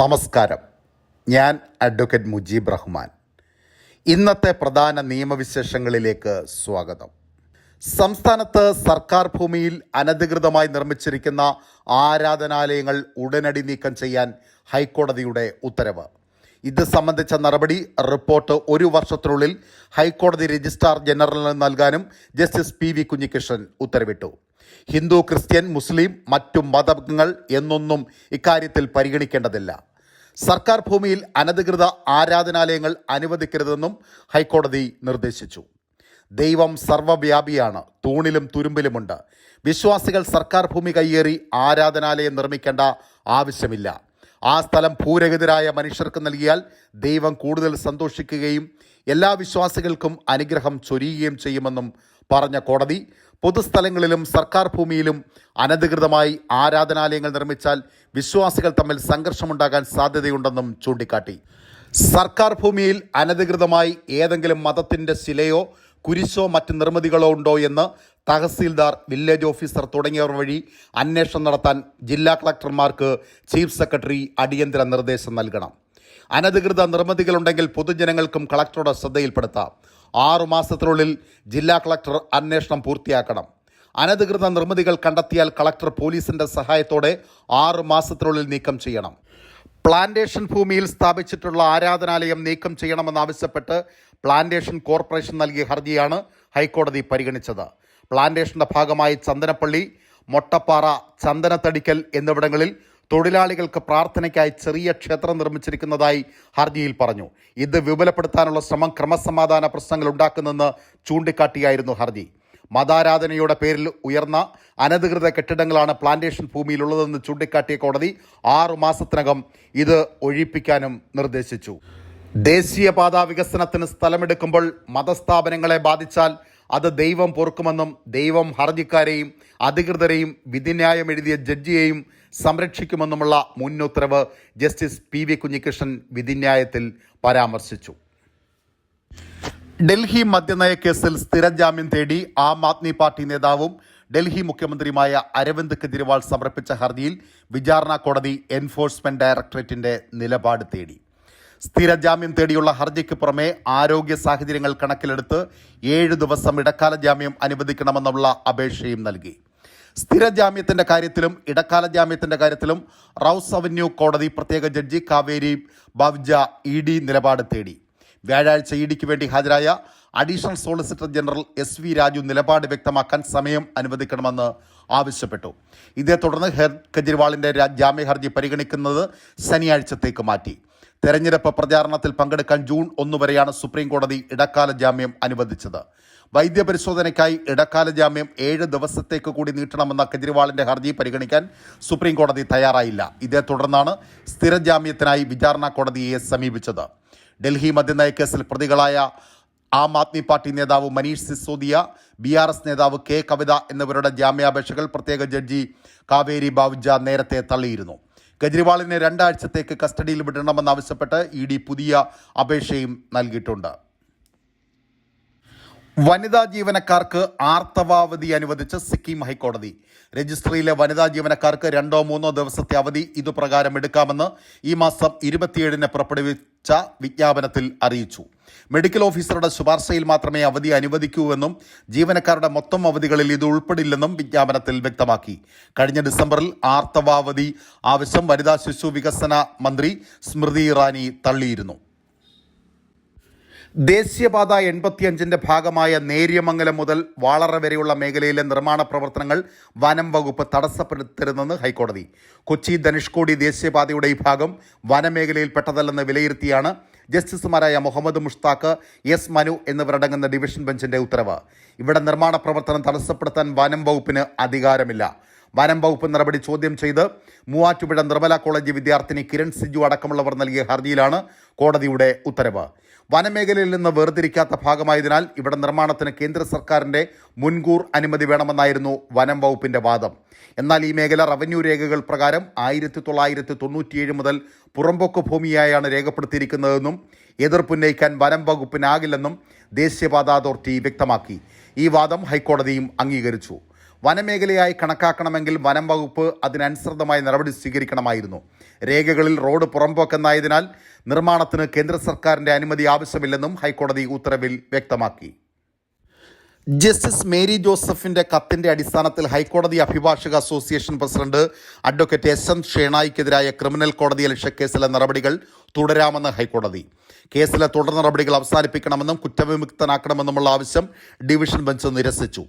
നമസ്കാരം. ഞാൻ അഡ്വക്കേറ്റ് മുജീബ് റഹ്മാൻ. ഇന്നത്തെ പ്രധാന നിയമവിശേഷങ്ങളിലേക്ക് സ്വാഗതം. സംസ്ഥാനത്ത് സർക്കാർ ഭൂമിയിൽ അനധികൃതമായി നിർമ്മിച്ചിരിക്കുന്ന ആരാധനാലയങ്ങൾ ഉടനടി നീക്കം ചെയ്യാൻ ഹൈക്കോടതിയുടെ ഉത്തരവ്. ഇത് സംബന്ധിച്ച നടപടി റിപ്പോർട്ട് 1 വർഷത്തിനുള്ളിൽ ഹൈക്കോടതി രജിസ്ട്രാർ ജനറലിന് നൽകാനും ജസ്റ്റിസ് പി വി കുഞ്ഞികൃഷ്ണൻ ഉത്തരവിട്ടു. ഹിന്ദു, ക്രിസ്ത്യൻ, മുസ്ലിം, മറ്റു മതങ്ങൾ എന്നൊന്നും ഇക്കാര്യത്തിൽ പരിഗണിക്കേണ്ടതില്ല. സർക്കാർ ഭൂമിയിൽ അനധികൃത ആരാധനാലയങ്ങൾ അനുവദിക്കരുതെന്നും ഹൈക്കോടതി നിർദ്ദേശിച്ചു. ദൈവം സർവ്വവ്യാപിയാണ്, തൂണിലും തുരുമ്പിലുമുണ്ട്. വിശ്വാസികൾ സർക്കാർ ഭൂമി കയ്യേറി ആരാധനാലയം നിർമ്മിക്കേണ്ട ആവശ്യമില്ല. ആ സ്ഥലം ഭൂരഹിതരായ മനുഷ്യർക്ക് നൽകിയാൽ ദൈവം കൂടുതൽ സന്തോഷിക്കുകയും എല്ലാ വിശ്വാസികൾക്കും അനുഗ്രഹം ചൊരിയുകയും ചെയ്യുമെന്നും പറഞ്ഞ കോടതി, പൊതുസ്ഥലങ്ങളിലും സർക്കാർ ഭൂമിയിലും അനധികൃതമായി ആരാധനാലയങ്ങൾ നിർമ്മിച്ചാൽ വിശ്വാസികൾ തമ്മിൽ സംഘർഷമുണ്ടാകാൻ സാധ്യതയുണ്ടെന്നും ചൂണ്ടിക്കാട്ടി. സർക്കാർ ഭൂമിയിൽ അനധികൃതമായി ഏതെങ്കിലും മതത്തിൻ്റെ ശിലയോ കുരിശോ മറ്റ് നിർമ്മിതികളോ ഉണ്ടോ എന്ന് തഹസീൽദാർ, വില്ലേജ് ഓഫീസർ തുടങ്ങിയവർ വഴി അന്വേഷണം നടത്താൻ ജില്ലാ കളക്ടർമാർക്ക് ചീഫ് സെക്രട്ടറി അടിയന്തര നിർദ്ദേശം നൽകണം. അനധികൃത നിർമ്മിതികളുണ്ടെങ്കിൽ പൊതുജനങ്ങൾക്കും കളക്ടറുടെ ശ്രദ്ധയിൽപ്പെടുത്താം. 6 മാസത്തിനുള്ളിൽ ജില്ലാ കളക്ടർ അന്വേഷണം പൂർത്തിയാക്കണം. അനധികൃത നിർമ്മിതികൾ കണ്ടെത്തിയാൽ കളക്ടർ പോലീസിന്റെ സഹായത്തോടെ 6 മാസത്തിനുള്ളിൽ നീക്കം ചെയ്യണം. പ്ലാന്റേഷൻ ഭൂമിയിൽ സ്ഥാപിച്ചിട്ടുള്ള ആരാധനാലയം നീക്കം ചെയ്യണമെന്നാവശ്യപ്പെട്ട് പ്ലാന്റേഷൻ കോർപ്പറേഷൻ നൽകിയ ഹർജിയാണ് ഹൈക്കോടതി പരിഗണിച്ചത്. പ്ലാന്റേഷന്റെ ഭാഗമായി ചന്ദനപ്പള്ളി, മൊട്ടപ്പാറ, ചന്ദനത്തടിക്കൽ എന്നിവിടങ്ങളിൽ തൊഴിലാളികൾക്ക് പ്രാർത്ഥനയ്ക്കായി ചെറിയ ക്ഷേത്രം നിർമ്മിച്ചിരിക്കുന്നതായി ഹർജിയിൽ പറഞ്ഞു. ഇത് വിപുലപ്പെടുത്താനുള്ള ശ്രമം ക്രമസമാധാന പ്രശ്നങ്ങൾ ഉണ്ടാക്കുന്നെന്ന് ചൂണ്ടിക്കാട്ടിയായിരുന്നു ഹർജി. മതാരാധനയുടെ പേരിൽ ഉയർന്ന അനധികൃത കെട്ടിടങ്ങളാണ് പ്ലാന്റേഷൻ ഭൂമിയിലുള്ളതെന്ന് ചൂണ്ടിക്കാട്ടിയ കോടതി 6 മാസത്തിനകം ഇത് ഒഴിപ്പിക്കാനും നിർദ്ദേശിച്ചു. ദേശീയപാതാ വികസനത്തിന് സ്ഥലമെടുക്കുമ്പോൾ മതസ്ഥാപനങ്ങളെ ബാധിച്ചാൽ അത് ദൈവം പൊറുക്കുമെന്നും ദൈവം ഹർജിക്കാരെയും അധികൃതരെയും വിധിന്യായം എഴുതിയ ജഡ്ജിയെയും സംരക്ഷിക്കുമെന്നുമുള്ള മുന്നുത്തരവ് ജസ്റ്റിസ് പി വി കുഞ്ഞികൃഷ്ണൻ വിധിന്യായത്തിൽ പരാമർശിച്ചു. ഡൽഹി മദ്യനയ കേസിൽ സ്ഥിരജാമ്യം തേടി ആം ആദ്മി പാർട്ടി നേതാവും ഡൽഹി മുഖ്യമന്ത്രിയുമായ അരവിന്ദ് കെജ്രിവാൾ സമർപ്പിച്ച ഹർജിയിൽ വിചാരണ കോടതി എൻഫോഴ്സ്മെന്റ് ഡയറക്ടറേറ്റിന്റെ നിലപാട് തേടി. സ്ഥിരജാമ്യം തേടിയുള്ള ഹർജിക്ക് പുറമെ ആരോഗ്യ സാഹചര്യങ്ങൾ കണക്കിലെടുത്ത് 7 ദിവസം ഇടക്കാല ജാമ്യം അനുവദിക്കണമെന്നുള്ള അപേക്ഷയും നൽകി. സ്ഥിരജാമ്യത്തിന്റെ കാര്യത്തിലും ഇടക്കാല ജാമ്യത്തിന്റെ കാര്യത്തിലും റൌസ് അവന്യൂ കോടതി പ്രത്യേക ജഡ്ജി കാവേരി ബവ്ജ ED നിലപാട് തേടി. വ്യാഴാഴ്ച EDക്ക് വേണ്ടി ഹാജരായ additional solicitor general SV Raju നിലപാട് വ്യക്തമാക്കാൻ സമയം അനുവദിക്കണമെന്ന് ആവശ്യപ്പെട്ടു. ഇതേ തുടർന്ന് കെജ്രിവാളിന്റെ ജാമ്യ ഹർജി പരിഗണിക്കുന്നത് ശനിയാഴ്ചത്തേക്ക് മാറ്റി. തെരഞ്ഞെടുപ്പ് പ്രചാരണത്തിൽ പങ്കെടുക്കാൻ ജൂൺ 1 വരെയാണ് സുപ്രീം കോടതി ഇടക്കാല ജാമ്യം അനുവദിച്ചത്. വൈദ്യപരിശോധനയ്ക്കായി ഇടക്കാല ജാമ്യം 7 ദിവസത്തേക്ക് കൂടി നീട്ടണമെന്ന കെജ്രിവാളിന്റെ ഹർജി പരിഗണിക്കാൻ സുപ്രീം കോടതി തയ്യാറായില്ല. ഇതേ തുടർന്നാണ് സ്ഥിരജാമ്യത്തിനായി വിചാരണ കോടതിയെ സമീപിച്ചത്. ഡൽഹി മദ്യനയ കേസിൽ പ്രതികളായ ആം ആദ്മി പാർട്ടി നേതാവ് മനീഷ് സിസോദിയ, BRS നേതാവ് K കവിത എന്നിവരുടെ ജാമ്യാപേക്ഷകൾ പ്രത്യേക ജഡ്ജി കാവേരി ബവ്ജ നേരത്തെ തള്ളിയിരുന്നു. കെജ്രിവാളിനെ 2 ആഴ്ചത്തേക്ക് കസ്റ്റഡിയിൽ വിടണമെന്നാവശ്യപ്പെട്ട് ED പുതിയ അപേക്ഷയും നൽകിയിട്ടുണ്ട്. വനിതാ ജീവനക്കാർക്ക് ആർത്തവാവധി അനുവദിച്ച് സിക്കിം ഹൈക്കോടതി. രജിസ്ട്രിയിലെ വനിതാ ജീവനക്കാർക്ക് 2-3 ദിവസത്തെ അവധി ഇതുപ്രകാരം എടുക്കാമെന്ന് ഈ മാസം 27-ന് പുറപ്പെടുവിച്ച വിജ്ഞാപനത്തിൽ അറിയിച്ചു. മെഡിക്കൽ ഓഫീസറുടെ ശുപാർശയിൽ മാത്രമേ അവധി അനുവദിക്കൂവെന്നും ജീവനക്കാരുടെ മൊത്തം അവധികളിൽ ഇത് ഉൾപ്പെടില്ലെന്നും വിജ്ഞാപനത്തിൽ വ്യക്തമാക്കി. കഴിഞ്ഞ ഡിസംബറിൽ ആർത്തവാവധി ആവശ്യം വനിതാ ശിശു വികസന മന്ത്രി സ്മൃതി ഇറാനി തള്ളിയിരുന്നു. ദേശീയപാത 85ന്റെ ഭാഗമായ നേര്യമംഗലം മുതൽ വാളറ വരെയുള്ള മേഖലയിലെ നിർമ്മാണ പ്രവർത്തനങ്ങൾ വനം വകുപ്പ് തടസ്സപ്പെടുത്തരുതെന്ന് ഹൈക്കോടതി. കൊച്ചി ധനുഷ്കോടി ദേശീയപാതയുടെ ഈ ഭാഗം വനമേഖലയിൽപ്പെട്ടതല്ലെന്ന് വിലയിരുത്തിയാണ് ജസ്റ്റിസുമാരായ മുഹമ്മദ് മുഷ്താഖ്, S മനു എന്നിവരടങ്ങുന്ന ഡിവിഷൻ ബെഞ്ചിന്റെ ഉത്തരവ്. ഇവിടെ നിർമ്മാണ പ്രവർത്തനം തടസ്സപ്പെടുത്താൻ വനം വകുപ്പിന് അധികാരമില്ല. വനം വകുപ്പ് നടപടി ചോദ്യം ചെയ്ത് മൂവാറ്റുപുഴ നിർമ്മല കോളേജ് വിദ്യാർത്ഥിനി കിരൺ സിജു അടക്കമുള്ളവർ നൽകിയ ഹർജിയിലാണ് കോടതിയുടെ ഉത്തരവ്. വനമേഖലയിൽ നിന്ന് വേർതിരിക്കാത്ത ഭാഗമായതിനാൽ ഇവിടെ നിർമ്മാണത്തിന് കേന്ദ്ര സർക്കാരിൻ്റെ മുൻകൂർ അനുമതി വേണമെന്നായിരുന്നു വനം വകുപ്പിൻ്റെ വാദം. എന്നാൽ ഈ മേഖല റവന്യൂ രേഖകൾ പ്രകാരം 1997 മുതൽ പുറമ്പോക്ക് ഭൂമിയായാണ് രേഖപ്പെടുത്തിയിരിക്കുന്നതെന്നും എതിർപ്പുന്നയിക്കാൻ വനം വകുപ്പിനാകില്ലെന്നും ദേശീയപാത അതോറിറ്റി വ്യക്തമാക്കി. ഈ വാദം ഹൈക്കോടതിയും അംഗീകരിച്ചു. വനമേഖലയായി കണക്കാക്കണമെങ്കിൽ വനം വകുപ്പ് അതിനനുസൃതമായ നടപടി സ്വീകരിക്കണമായിരുന്നു. രേഖകളിൽ റോഡ് പുറമ്പോക്കെന്നായതിനാൽ നിർമ്മാണത്തിന് കേന്ദ്ര സർക്കാരിൻ്റെ അനുമതി ആവശ്യമില്ലെന്നും ഹൈക്കോടതി ഉത്തരവിൽ വ്യക്തമാക്കി. ജസ്റ്റിസ് മേരി ജോസഫിന്റെ കത്തിന്റെ അടിസ്ഥാനത്തിൽ ഹൈക്കോടതി അഭിഭാഷക അസോസിയേഷൻ പ്രസിഡന്റ് അഡ്വക്കേറ്റ് എസ്.എൻ. ഷേണായിക്കെതിരായ ക്രിമിനൽ കോടതിയലക്ഷ്യ കേസിലെ നടപടികൾ തുടരാമെന്ന് ഹൈക്കോടതി. കേസിലെ തുടർ നടപടികൾ അവസാനിപ്പിക്കണമെന്നും കുറ്റവിമുക്തനാക്കണമെന്നുമുള്ള ആവശ്യം ഡിവിഷൻ ബെഞ്ച് നിരസിച്ചു.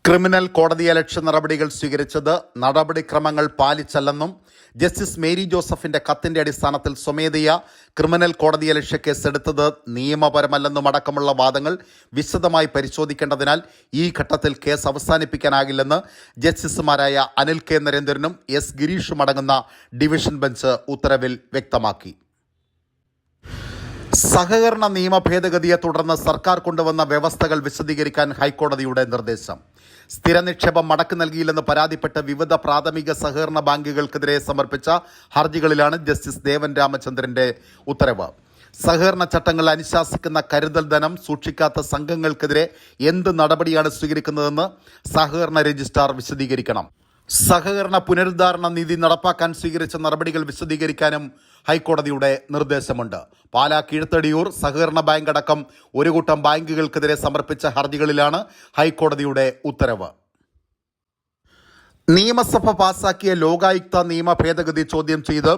ക്രിമിനൽ കോടതിയലക്ഷ്യ നടപടികൾ സ്വീകരിച്ചത് നടപടിക്രമങ്ങൾ പാലിച്ചല്ലെന്നും ജസ്റ്റിസ് മേരി ജോസഫിന്റെ കത്തിന്റെ അടിസ്ഥാനത്തിൽ സ്വമേധയാ ക്രിമിനൽ കോടതിയലക്ഷ്യ കേസ് എടുത്തത് നിയമപരമല്ലെന്നും അടക്കമുള്ള വാദങ്ങൾ വിശദമായി പരിശോധിക്കേണ്ടതിനാൽ ഈ ഘട്ടത്തിൽ കേസ് അവസാനിപ്പിക്കാനാകില്ലെന്ന് ജസ്റ്റിസുമാരായ അനിൽ കെ നരേന്ദ്രനും എസ് ഗിരീഷും അടങ്ങുന്ന ഡിവിഷൻ ബെഞ്ച് ഉത്തരവിൽ വ്യക്തമാക്കി. സഹകരണ നിയമ ഭേദഗതിയെ തുടർന്ന് സർക്കാർ കൊണ്ടുവന്ന വ്യവസ്ഥകൾ വിശദീകരിക്കാൻ ഹൈക്കോടതിയുടെ നിർദ്ദേശം. സ്ഥിര നിക്ഷേപം മടക്കി നൽകിയില്ലെന്ന് പരാതിപ്പെട്ട് വിവിധ പ്രാഥമിക സഹകരണ ബാങ്കുകൾക്കെതിരെ സമർപ്പിച്ച ഹർജികളിലാണ് ജസ്റ്റിസ് ദേവൻ രാമചന്ദ്രന്റെ ഉത്തരവ്. സഹകരണ ചട്ടങ്ങൾ അനുശാസിക്കുന്ന കരുതൽ ധനം സൂക്ഷിക്കാത്ത സംഘങ്ങൾക്കെതിരെ എന്ത് നടപടിയാണ് സ്വീകരിക്കുന്നതെന്ന് സഹകരണ രജിസ്ട്രാർ വിശദീകരിക്കണം. സഹകരണ പുനരുദ്ധാരണ നിധി നടപ്പാക്കാൻ സ്വീകരിച്ച നടപടികൾ വിശദീകരിക്കാനും ഹൈക്കോടതിയുടെ നിർദ്ദേശമുണ്ട്. പാലാ കീഴ്ത്തടിയൂർ സഹകരണ ബാങ്ക് അടക്കം ഒരു കൂട്ടം ബാങ്കുകൾക്കെതിരെ സമർപ്പിച്ച ഹർജികളിലാണ് ഹൈക്കോടതിയുടെ ഉത്തരവ്. നിയമസഭ പാസാക്കിയ ലോകായുക്ത നിയമ ഭേദഗതി ചോദ്യം ചെയ്ത്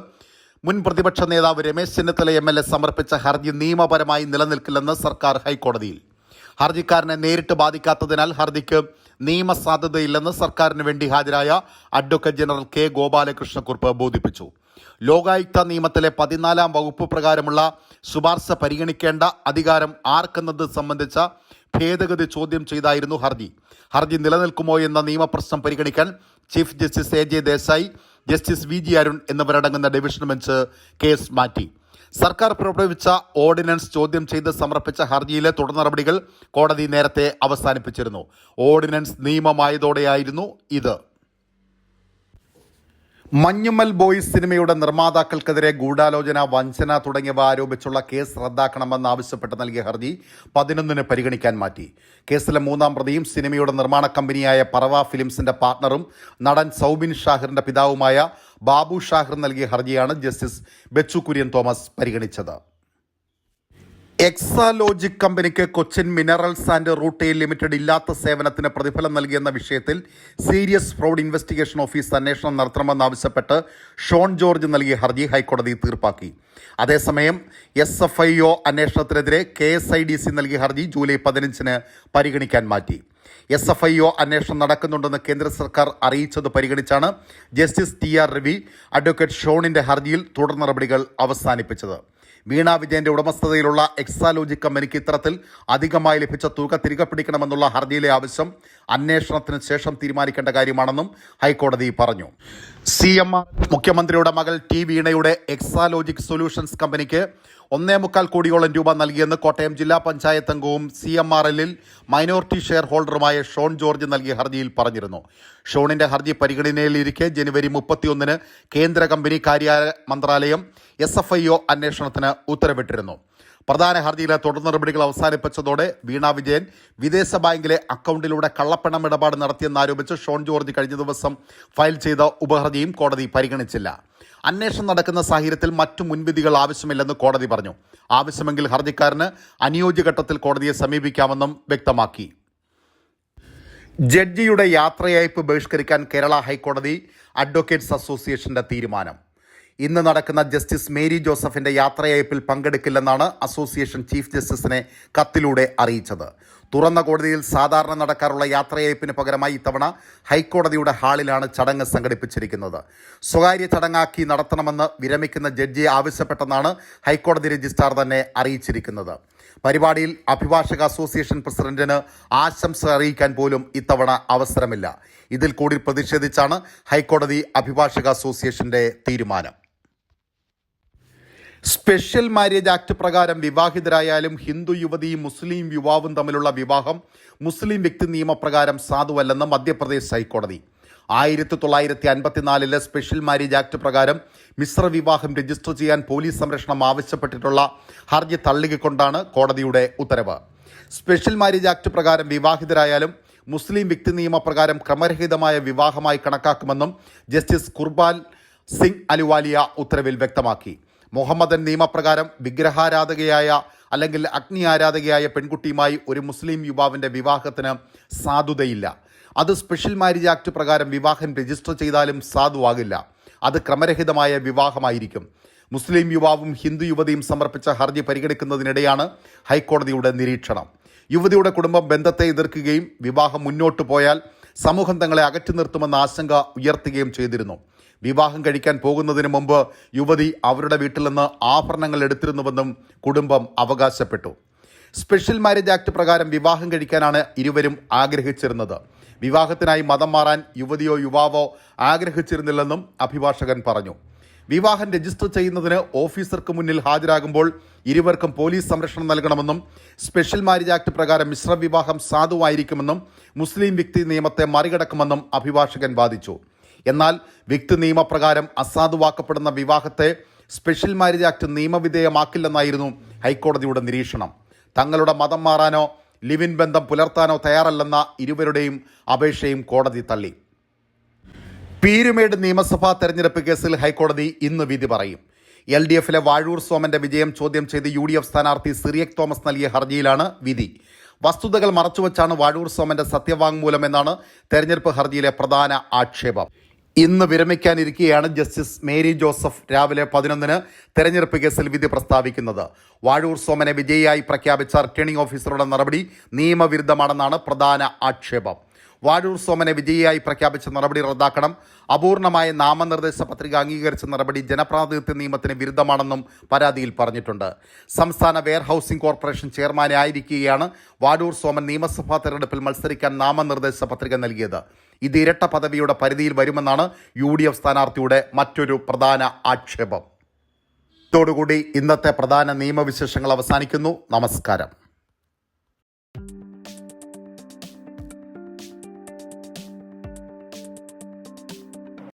മുൻ പ്രതിപക്ഷ നേതാവ് രമേശ് ചെന്നിത്തല MLA സമർപ്പിച്ച ഹർജി നിയമപരമായി നിലനിൽക്കില്ലെന്ന് സർക്കാർ ഹൈക്കോടതിയിൽ. ഹർജിക്കാരനെ നേരിട്ട് ബാധിക്കാത്തതിനാൽ ഹർജിക്ക് നിയമസാധുതയില്ലെന്ന് സർക്കാരിന് വേണ്ടി ഹാജരായ അഡ്വക്കേറ്റ് ജനറൽ കെ ഗോപാലകൃഷ്ണക്കുറുപ്പ് ബോധിപ്പിച്ചു. ലോകായുക്ത നിയമത്തിലെ 14-ാം വകുപ്പ് പ്രകാരമുള്ള ശുപാർശ പരിഗണിക്കേണ്ട അധികാരം ആർക്കെന്നത് സംബന്ധിച്ച ഭേദഗതി ചോദ്യം ചെയ്തായിരുന്നു ഹർജി നിലനിൽക്കുമോ എന്ന നിയമപ്രശ്നം പരിഗണിക്കാൻ chief justice AJ Desai, justice VG Arun എന്നിവരടങ്ങുന്ന ഡിവിഷൻ ബെഞ്ച് കേസ് മാറ്റി. സർക്കാർ പുറപ്പെടുവിച്ച ഓർഡിനൻസ് ചോദ്യം ചെയ്ത് സമർപ്പിച്ച ഹർജിയിലെ തുടർ നടപടികൾ കോടതി നേരത്തെ അവസാനിപ്പിച്ചിരുന്നു. ഓർഡിനൻസ് നിയമമായതോടെയായിരുന്നു ഇത്. മഞ്ഞുമ്മൽ ബോയ്സ് സിനിമയുടെ നിർമ്മാതാക്കൾക്കെതിരെ ഗൂഢാലോചന, വഞ്ചന തുടങ്ങിയവ ആരോപിച്ചുള്ള കേസ് റദ്ദാക്കണമെന്നാവശ്യപ്പെട്ട് നൽകിയ ഹർജി 11-ന് പരിഗണിക്കാൻ മാറ്റി. കേസിലെ 3-ാം പ്രതിയും സിനിമയുടെ നിർമ്മാണ കമ്പനിയായ പറവ ഫിലിംസിന്റെ പാർട്ണറും നടൻ സൗബിൻ ഷാഹിറിന്റെ പിതാവുമായ ബാബു ഷാഹിർ നൽകിയ ഹർജിയാണ് ജസ്റ്റിസ് ബെച്ചു കുര്യൻ തോമസ് പരിഗണിച്ചത്. എക്സാലോജിക് കമ്പനിക്ക് Cochin minerals and rutile limited ഇല്ലാത്ത സേവനത്തിന് പ്രതിഫലം നൽകിയെന്ന വിഷയത്തിൽ സീരിയസ് ഫ്രോഡ് ഇൻവെസ്റ്റിഗേഷൻ ഓഫീസ് അന്വേഷണം നടത്തണമെന്നാവശ്യപ്പെട്ട് ഷോൺ ജോർജ് നൽകിയ ഹർജി ഹൈക്കോടതി തീർപ്പാക്കി. അതേസമയം SFIO അന്വേഷണത്തിനെതിരെ KSIDC നൽകിയ ഹർജി ജൂലൈ 15-ന് പരിഗണിക്കാൻ മാറ്റി. SFIO അന്വേഷണം നടക്കുന്നുണ്ടെന്ന് കേന്ദ്ര സർക്കാർ അറിയിച്ചത് പരിഗണിച്ചാണ് ജസ്റ്റിസ് TR രവി അഡ്വക്കേറ്റ് ഷോണിന്റെ ഹർജിയിൽ തുടർ നടപടികൾ അവസാനിപ്പിച്ചത്. വീണ വിജയന്റെ ഉടമസ്ഥതയിലുള്ള എക്സാലോജിക് കമ്പനിക്ക് ഇത്തരത്തിൽ അധികമായി ലഭിച്ച തുക തിരികെ പിടിക്കണമെന്നുള്ള ഹർജിയിലെ ആവശ്യം അന്വേഷണത്തിന് ശേഷം തീരുമാനിക്കേണ്ട കാര്യമാണെന്നും ഹൈക്കോടതി പറഞ്ഞു. CMR മുഖ്യമന്ത്രിയുടെ മകൾ T വീണയുടെ എക്സാലോജിക് സൊല്യൂഷൻസ് കമ്പനിക്ക് 1.25 കോടിയോളം രൂപ നൽകിയെന്ന് കോട്ടയം ജില്ലാ പഞ്ചായത്ത് അംഗവും CMRL മൈനോറിറ്റി ഷെയർ ഹോൾഡറുമായ ഷോൺ ജോർജ് നൽകിയ ഹർജിയിൽ പറഞ്ഞിരുന്നു. ഷോണിന്റെ ഹർജി പരിഗണനയിലിരിക്കെ ജനുവരി 31-ന് കേന്ദ്ര കമ്പനി കാര്യ മന്ത്രാലയം SFIO അന്വേഷണത്തിന് ഉത്തരവിട്ടിരുന്നു. പ്രധാന ഹർജിയിലെ തുടർ നടപടികൾ അവസാനിപ്പിച്ചതോടെ വീണ വിജയൻ വിദേശ ബാങ്കിലെ അക്കൗണ്ടിലൂടെ കള്ളപ്പണം ഇടപാട് നടത്തിയെന്നാരോപിച്ച് ഷോൺ ജോർജ് കഴിഞ്ഞ ദിവസം ഫയൽ ചെയ്ത ഉപഹർജിയും കോടതി പരിഗണിച്ചില്ല. അന്വേഷണം നടക്കുന്ന സാഹചര്യത്തിൽ മറ്റു മുൻവിധികൾ ആവശ്യമില്ലെന്ന് കോടതി പറഞ്ഞു. ആവശ്യമെങ്കിൽ ഹർജിക്കാരന് അനുയോജ്യഘട്ടത്തിൽ കോടതിയെ സമീപിക്കാമെന്നും വ്യക്തമാക്കി. ജഡ്ജിയുടെ യാത്രയയപ്പ് ബഹിഷ്കരിക്കാൻ കേരള ഹൈക്കോടതി അഡ്വക്കേറ്റ്സ് അസോസിയേഷന്റെ തീരുമാനം. ഇന്ന് നടക്കുന്ന ജസ്റ്റിസ് മേരി ജോസഫിന്റെ യാത്രയയപ്പിൽ പങ്കെടുക്കില്ലെന്നാണ് അസോസിയേഷൻ ചീഫ് ജസ്റ്റിസിനെ കത്തിലൂടെ അറിയിച്ചത്. തുറന്ന കോടതിയിൽ സാധാരണ നടക്കാറുള്ള യാത്രയയപ്പിന് പകരമായി ഇത്തവണ ഹൈക്കോടതിയുടെ ഹാളിലാണ് ചടങ്ങ് സംഘടിപ്പിച്ചിരിക്കുന്നത്. സ്വകാര്യ ചടങ്ങാക്കി നടത്തണമെന്ന് വിരമിക്കുന്ന ജഡ്ജിയെ ആവശ്യപ്പെട്ടെന്നാണ് ഹൈക്കോടതി രജിസ്ട്രാർ തന്നെ അറിയിച്ചിരിക്കുന്നത്. പരിപാടിയിൽ അഭിഭാഷക അസോസിയേഷൻ പ്രസിഡന്റിന് ആശംസ അറിയിക്കാൻ പോലും ഇത്തവണ അവസരമില്ല. ഇതിൽ കൂടി പ്രതിഷേധിച്ചാണ് ഹൈക്കോടതി അഭിഭാഷക അസോസിയേഷന്റെ തീരുമാനം. സ്പെഷ്യൽ മാരേജ് ആക്ട് പ്രകാരം വിവാഹിതരായാലും ഹിന്ദു യുവതിയും മുസ്ലിം യുവാവും തമ്മിലുള്ള വിവാഹം മുസ്ലിം വ്യക്തി നിയമപ്രകാരം സാധുവല്ലെന്ന് മധ്യപ്രദേശ് ഹൈക്കോടതി. 1954 സ്പെഷ്യൽ മാരേജ് ആക്ട് പ്രകാരം മിശ്ര വിവാഹം രജിസ്റ്റർ ചെയ്യാൻ പോലീസ് സംരക്ഷണം ആവശ്യപ്പെട്ടിട്ടുള്ള ഹർജി തള്ളിക്കൊണ്ടാണ് കോടതിയുടെ ഉത്തരവ്. സ്പെഷ്യൽ മാരേജ് ആക്ട് പ്രകാരം വിവാഹിതരായാലും മുസ്ലിം വ്യക്തി നിയമപ്രകാരം ക്രമരഹിതമായ വിവാഹമായി കണക്കാക്കുമെന്നും ജസ്റ്റിസ് കുർബാൻ സിംഗ് അലുവാലിയ ഉത്തരവിൽ വ്യക്തമാക്കി. മുഹമ്മദൻ നിയമപ്രകാരം വിഗ്രഹാരാധകയായ അല്ലെങ്കിൽ അഗ്നി ആരാധകയായ പെൺകുട്ടിയുമായി ഒരു മുസ്ലിം യുവാവിൻ്റെ വിവാഹത്തിന് സാധുതയില്ല. അത് സ്പെഷ്യൽ മാരേജ് ആക്ട് പ്രകാരം വിവാഹം രജിസ്റ്റർ ചെയ്താലും സാധുവാകില്ല. അത് ക്രമരഹിതമായ വിവാഹമായിരിക്കും. മുസ്ലിം യുവാവും ഹിന്ദു യുവതിയും സമർപ്പിച്ച ഹർജി പരിഗണിക്കുന്നതിനിടെയാണ് ഹൈക്കോടതിയുടെ നിരീക്ഷണം. യുവതിയുടെ കുടുംബം ബന്ധത്തെ എതിർക്കുകയും വിവാഹം മുന്നോട്ടു പോയാൽ സമൂഹം തങ്ങളെ അകറ്റി നിർത്തുമെന്ന ആശങ്ക ഉയർത്തുകയും ചെയ്തിരുന്നു. വിവാഹം കഴിക്കാൻ പോകുന്നതിന് മുമ്പ് യുവതി അവരുടെ വീട്ടിൽ നിന്ന് ആഭരണങ്ങൾ എടുത്തിരുന്നുവെന്നും കുടുംബം അവകാശപ്പെട്ടു. സ്പെഷ്യൽ മാരേജ് ആക്ട് പ്രകാരം വിവാഹം കഴിക്കാനാണ് ഇരുവരും ആഗ്രഹിച്ചിരുന്നത്. വിവാഹത്തിനായി മതം മാറാൻ യുവതിയോ യുവാവോ ആഗ്രഹിച്ചിരുന്നില്ലെന്നും അഭിഭാഷകൻ പറഞ്ഞു. വിവാഹം രജിസ്റ്റർ ചെയ്യുന്നതിന് ഓഫീസർക്ക് മുന്നിൽ ഹാജരാകുമ്പോൾ ഇരുവർക്കും പോലീസ് സംരക്ഷണം നൽകണമെന്നും സ്പെഷ്യൽ മാരേജ് ആക്ട് പ്രകാരം മിശ്രവിവാഹം സാധുവായിരിക്കുമെന്നും മുസ്ലിം വ്യക്തി നിയമത്തെ മറികടക്കുമെന്നും അഭിഭാഷകൻ വാദിച്ചു. എന്നാൽ വ്യക്തി നിയമപ്രകാരം അസാധുവാക്കപ്പെടുന്ന വിവാഹത്തെ സ്പെഷ്യൽ മാരേജ് ആക്ട് നിയമവിധേയമാക്കില്ലെന്നായിരുന്നു ഹൈക്കോടതിയുടെ നിരീക്ഷണം. തങ്ങളുടെ മതം മാറാനോ ലിവിൻ ബന്ധം പുലർത്താനോ തയ്യാറല്ലെന്ന ഇരുവരുടെയും അപേക്ഷയും കോടതി തള്ളി. പീരുമേട് നിയമസഭാ തെരഞ്ഞെടുപ്പ് കേസിൽ ഹൈക്കോടതി ഇന്ന് വിധി പറയും. LDFിലെ വാഴൂർ സോമന്റെ വിജയം ചോദ്യം ചെയ്ത് UDF സ്ഥാനാർത്ഥി സിറിയക് തോമസ് നൽകിയ ഹർജിയിലാണ് വിധി. വസ്തുതകൾ മറച്ചുവെച്ചാണ് വാഴൂർ സോമന്റെ സത്യവാങ്മൂലം എന്നാണ് തെരഞ്ഞെടുപ്പ് ഹർജിയിലെ പ്രധാന ആക്ഷേപം. ഇന്ന് വിരമിക്കാനിരിക്കെയാണ് ജസ്റ്റിസ് മേരി ജോസഫ് രാവിലെ 11-ന് തെരഞ്ഞെടുപ്പ് കേസിൽ വിധി പ്രസ്താവിക്കുന്നത്. വാഴൂർ സോമനെ വിജയിയായി പ്രഖ്യാപിച്ച റിട്ടേണിംഗ് ഓഫീസറുടെ നടപടി നിയമവിരുദ്ധമാണെന്നാണ് പ്രധാന ആക്ഷേപം. വാഴൂർ സോമനെ വിജയിയായി പ്രഖ്യാപിച്ച നടപടി റദ്ദാക്കണം. അപൂർണമായ നാമനിർദ്ദേശ പത്രിക അംഗീകരിച്ച നടപടി ജനപ്രാതിനിധ്യ നിയമത്തിന് വിരുദ്ധമാണെന്നും പരാതിയിൽ പറഞ്ഞിട്ടുണ്ട്. സംസ്ഥാന വെയർഹൌസിംഗ് കോർപ്പറേഷൻ ചെയർമാനെ ആയിരിക്കുകയാണ് വാഴൂർ സോമൻ നിയമസഭാ തെരഞ്ഞെടുപ്പിൽ മത്സരിക്കാൻ നാമനിർദ്ദേശ പത്രിക നൽകിയത്. ഇത് ഇരട്ട പദവിയുടെ പരിധിയിൽ വരുമെന്നാണ് UDF സ്ഥാനാർത്ഥിയുടെ മറ്റൊരു പ്രധാന ആക്ഷേപം. ഇതോടുകൂടി ഇന്നത്തെ പ്രധാന നിയമവിശേഷങ്ങൾ അവസാനിക്കുന്നു. നമസ്കാരം.